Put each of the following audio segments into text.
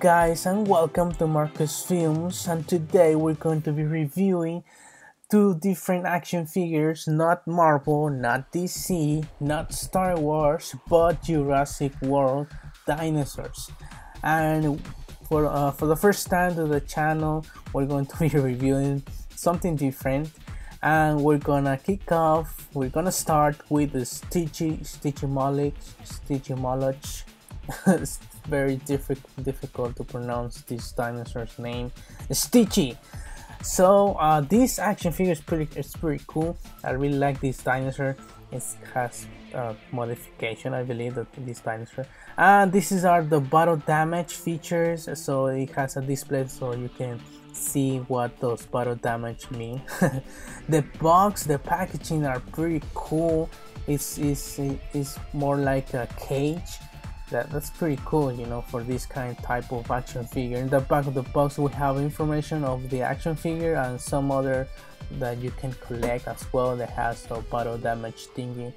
guys, and welcome to Markez Films, and today we're going to be reviewing two different action figures, not Marvel, not DC, not Star Wars, but Jurassic World dinosaurs. And for the first time to the channel, we're going to be reviewing something different, and we're gonna start with the Stygimoloch. It's very difficult to pronounce this dinosaur's name, Styggi. So this action figure is pretty cool. I really like this dinosaur. It has modification, I believe, that this dinosaur. And these are the battle damage features. So it has a display so you can see what those battle damage mean. The packaging are pretty cool. It's more like a cage. That's pretty cool, you know, for this type of action figure. In the back of the box we have information of the action figure and some other that you can collect as well that has a battle damage thingy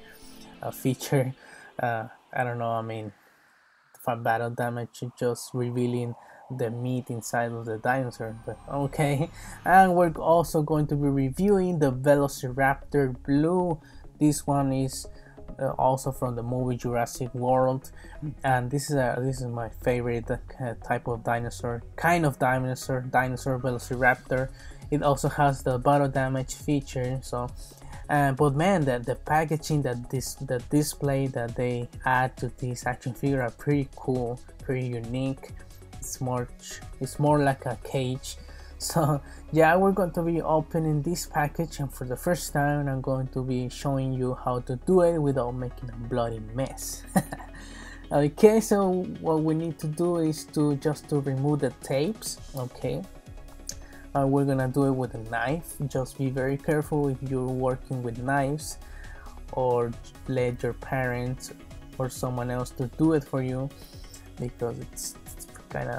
feature. I don't know, I mean, for battle damage just revealing the meat inside of the dinosaur, but okay. And we're also going to be reviewing the Velociraptor Blue. This one is also from the movie Jurassic World, and this is my favorite type of dinosaur, dinosaur Velociraptor. It also has the battle damage feature. So but man, the packaging, the display that they add to this action figure are pretty cool, pretty unique. It's more like a cage. So yeah, we're going to be opening this package, and for the first time I'm going to be showing you how to do it without making a bloody mess. Okay, so what we need to do is just to remove the tapes. Okay, we're gonna do it with a knife. Just be very careful if you're working with knives, or let your parents or someone else to do it for you, because it's kind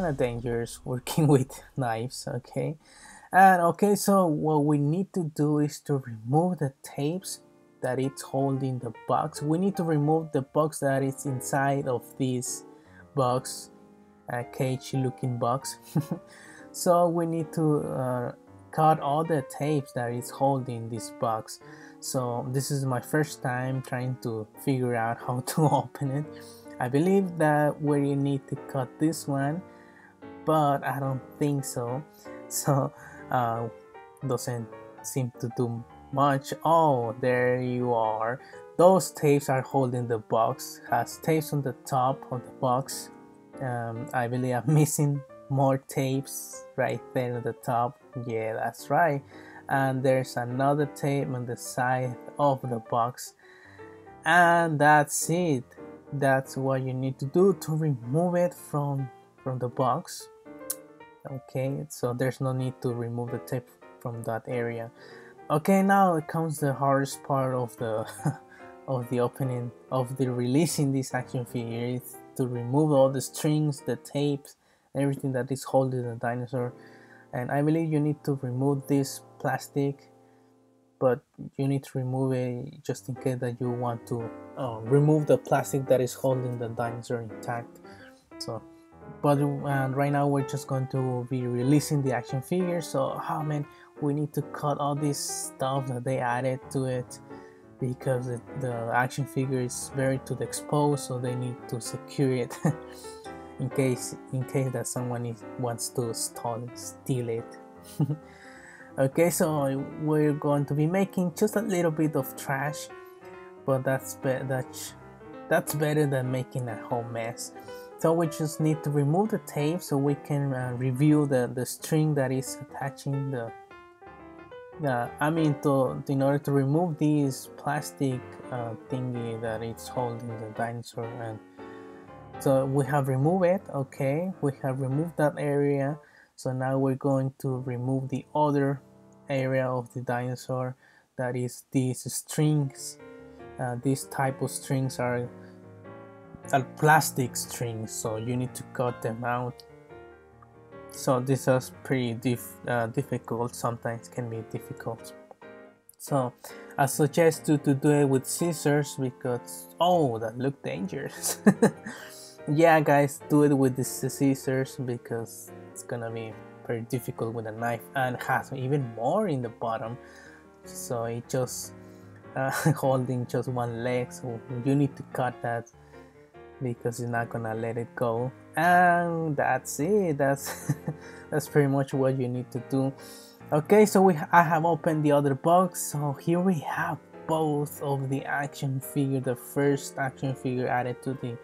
of dangerous working with knives. Okay, and okay, so what we need to do is to remove the tapes that it's holding the box. We need to remove the box that is inside of this box, cage looking box. So we need to cut all the tapes that is holding this box. So this is my first time trying to figure out how to open it. I believe that we need to cut this one, but I don't think so. So doesn't seem to do much. Oh, there you are. Those tapes are holding the box. Has tapes on the top of the box. I believe I'm missing more tapes right there at the top. Yeah, that's right. And there's another tape on the side of the box, and that's it. That's what you need to do to remove it from the box. Okay, so there's no need to remove the tape from that area. Okay, now it comes the hardest part of the of the opening, of the releasing this action figure, is to remove all the strings, the tapes, everything that is holding the dinosaur. And I believe you need to remove this plastic, but you need to remove it just in case that you want to remove the plastic that is holding the dinosaur intact. So but right now we're just going to be releasing the action figure. So oh man, we need to cut all this stuff that they added to it, because the action figure is very to the exposed, so they need to secure it in case that someone wants to steal it. Okay, so we're going to be making just a little bit of trash, but that's better than making a whole mess. So we just need to remove the tape so we can review the string that is attaching in order to remove this plastic thingy that is holding the dinosaur. And so we have removed it. Okay, we have removed that area. So now we're going to remove the other area of the dinosaur, that is these strings. These type of strings are plastic strings, so you need to cut them out. So this is pretty difficult, sometimes can be difficult. So I suggest you to do it with scissors, because oh, that look dangerous. Yeah, guys, do it with the scissors because it's gonna be very difficult with a knife, and has even more in the bottom. So it just holding just one leg, so you need to cut that because you're not gonna let it go. And that's it. That's that's pretty much what you need to do. Okay, so I have opened the other box. So here we have both of the action figure, the first action figure added to the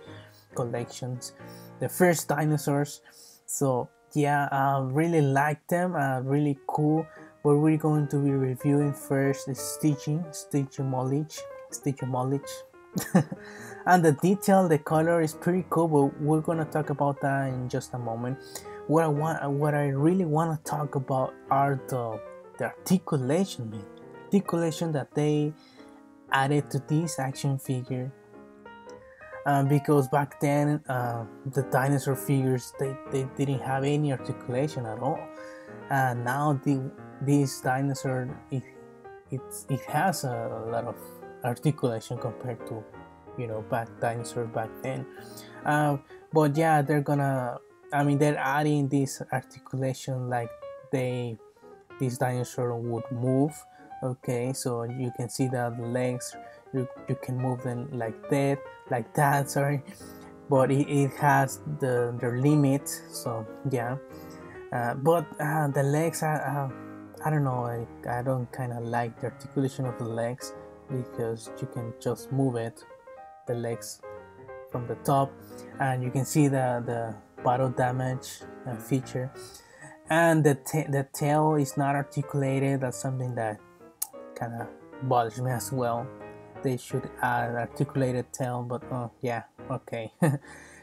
collections, the first dinosaurs. So yeah, I really like them, really cool. What we're going to be reviewing first is Stygimoloch. And the detail, the color is pretty cool, but we're gonna talk about that in just a moment. What I really want to talk about are the articulation, man. Articulation that they added to this action figure. Because back then the dinosaur figures they didn't have any articulation at all, and now this dinosaur it has a lot of articulation compared to, you know, dinosaur back then. But yeah, they're adding this articulation, like this dinosaur would move. Okay, so you can see that the legs, you can move them like that, sorry, but it has their limit. So yeah, but the legs are I don't know, I don't kind of like the articulation of the legs, because you can just move the legs from the top, and you can see the battle damage feature, and the tail is not articulated. That's something that kind of bothers me as well. They should add an articulated tail, but yeah, okay.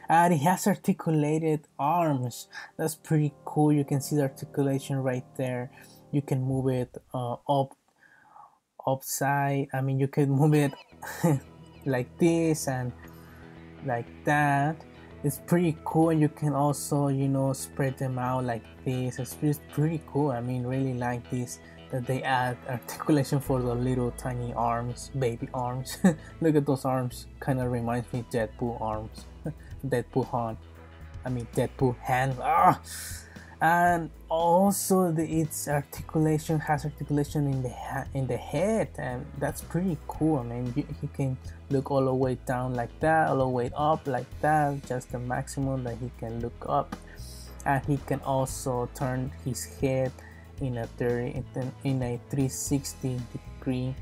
And it has articulated arms. That's pretty cool. You can see the articulation right there. You can move it upside. I mean, you can move it like this and like that. It's pretty cool. And you can also, you know, spread them out like this. It's pretty cool. I mean, really like this, that they add articulation for the little tiny arms, baby arms. Look at those arms. Kind of reminds me of Deadpool arms. Deadpool hand. And also its articulation has articulation in the head, and that's pretty cool. I mean, he can look all the way down like that, all the way up like that, just the maximum that he can look up. And he can also turn his head in a 360 degree.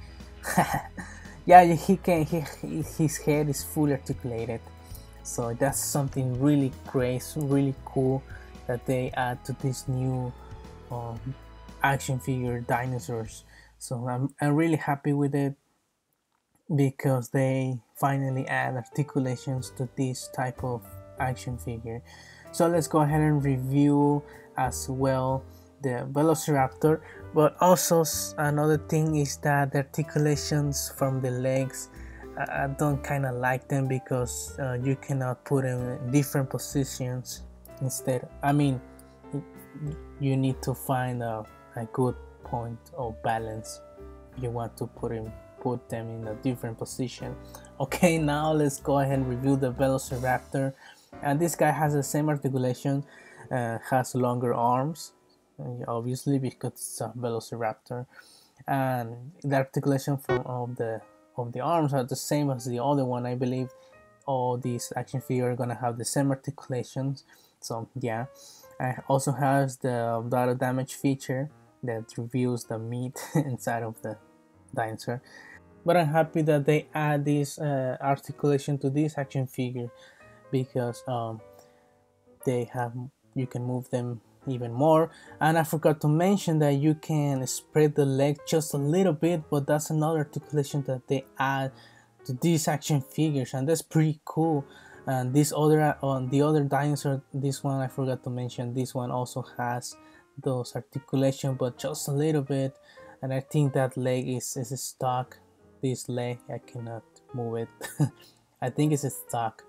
Yeah, he can. His head is fully articulated, so that's something really great, really cool that they add to this new action figure dinosaurs. So I'm really happy with it, because they finally add articulations to this type of action figure. So let's go ahead and review as well the Velociraptor. But also another thing is that the articulations from the legs, I don't kind of like them, because you cannot put them in different positions. Instead, I mean, you need to find a good point of balance. You want to put them in a different position. Okay, now let's go ahead and review the Velociraptor. And this guy has the same articulation, has longer arms, obviously, because it's a Velociraptor, and the articulation of the arms are the same as the other one. I believe all these action figures are gonna have the same articulations. So yeah, it also has the battle damage feature that reveals the meat inside of the dinosaur. But I'm happy that they add this articulation to this action figure, because you can move them even more. And I forgot to mention that you can spread the leg just a little bit, but that's another articulation that they add to these action figures, and that's pretty cool. And this other the other dinosaur, this one I forgot to mention, this one also has those articulation, but just a little bit. And I think that leg is stuck. This leg, I cannot move it. I think it's stuck.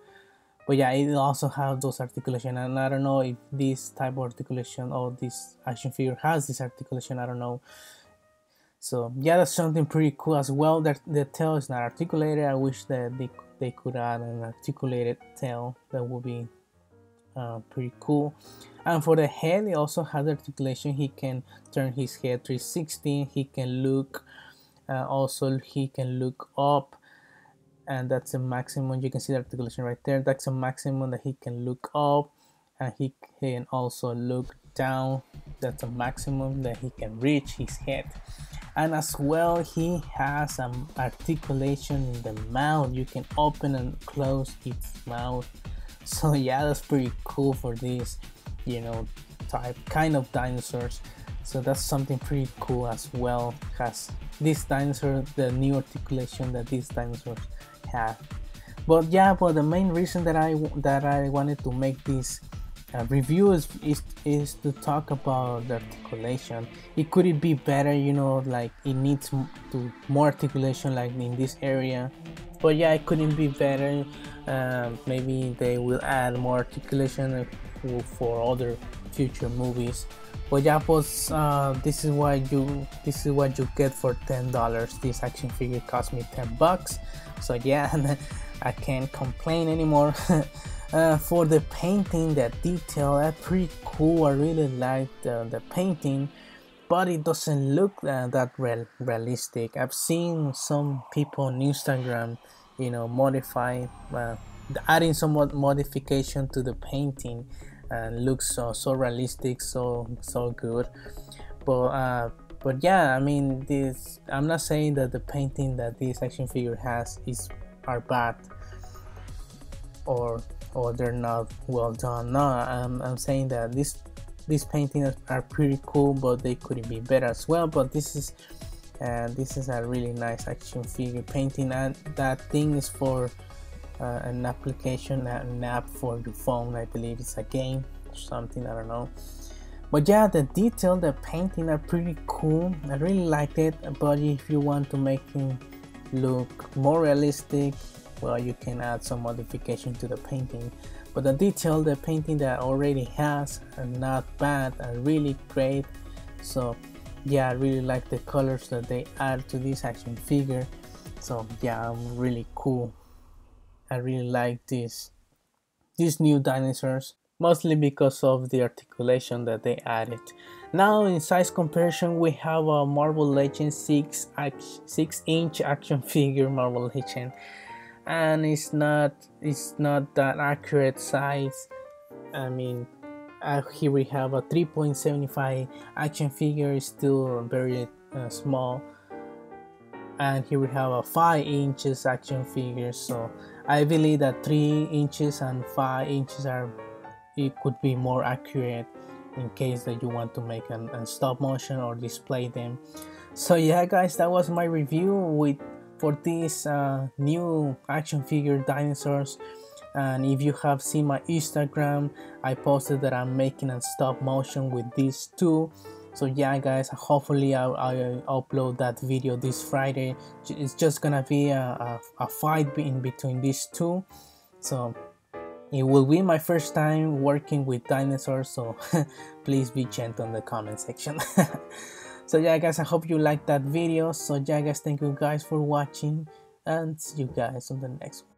But yeah, it also has those articulation, and I don't know if this type of articulation or this action figure has this articulation. I don't know. So yeah, that's something pretty cool as well. That the tail is not articulated. I wish that they could add an articulated tail. That would be pretty cool. And for the head, he also has articulation. He can turn his head 360. He can look, also he can look up, and that's a maximum. You can see the articulation right there. That's a maximum that he can look up, and he can also look down. That's a maximum that he can reach his head. And as well, he has an articulation in the mouth. You can open and close its mouth. So yeah, that's pretty cool for this, you know, kind of dinosaurs. So that's something pretty cool as well. Has this dinosaur the new articulation that these dinosaurs have. But yeah, but the main reason that I wanted to make this review is to talk about the articulation. It could be better, you know, like it needs more articulation, like in this area. But yeah, it couldn't be better. Maybe they will add more articulation for other future movies. But yeah, but this is what you get for $10. This action figure cost me $10. So yeah, I can't complain anymore. For the painting, the detail, that's pretty cool. I really like the painting, but it doesn't look that realistic. I've seen some people on Instagram, you know, modify, adding some modification to the painting, and looks so realistic, so good. But yeah, I mean, I'm not saying that the painting that this action figure has are bad or they're not well done. No, I'm saying that these paintings are pretty cool, but they could be better as well. But this is a really nice action figure painting, and that thing is for an application, an app for your phone. I believe it's a game or something, I don't know. But yeah, the detail, the painting are pretty cool. I really liked it. But if you want to make him look more realistic, well, you can add some modification to the painting. But the detail, the painting that already has, are not bad, are really great. So yeah, I really like the colors that they add to this action figure. So yeah, really cool. I really like these new dinosaurs, mostly because of the articulation that they added. Now in size comparison, we have a Marvel Legends 6-inch action figure, Marvel Legend, and it's not that accurate size. I mean, here we have a 3.75 action figure, is still very small, and here we have a 5 inches action figure. So I believe that 3 inches and 5 inches could be more accurate in case that you want to make an stop motion or display them. So yeah guys, that was my review for these new action figure dinosaurs. And if you have seen my Instagram, I posted that I'm making a stop motion with these two. So yeah guys, hopefully I'll upload that video this Friday. It's just gonna be a fight in between these two. So it will be my first time working with dinosaurs, so please be gentle in the comment section. So yeah guys, I hope you liked that video. So yeah guys, thank you guys for watching, and see you guys on the next one.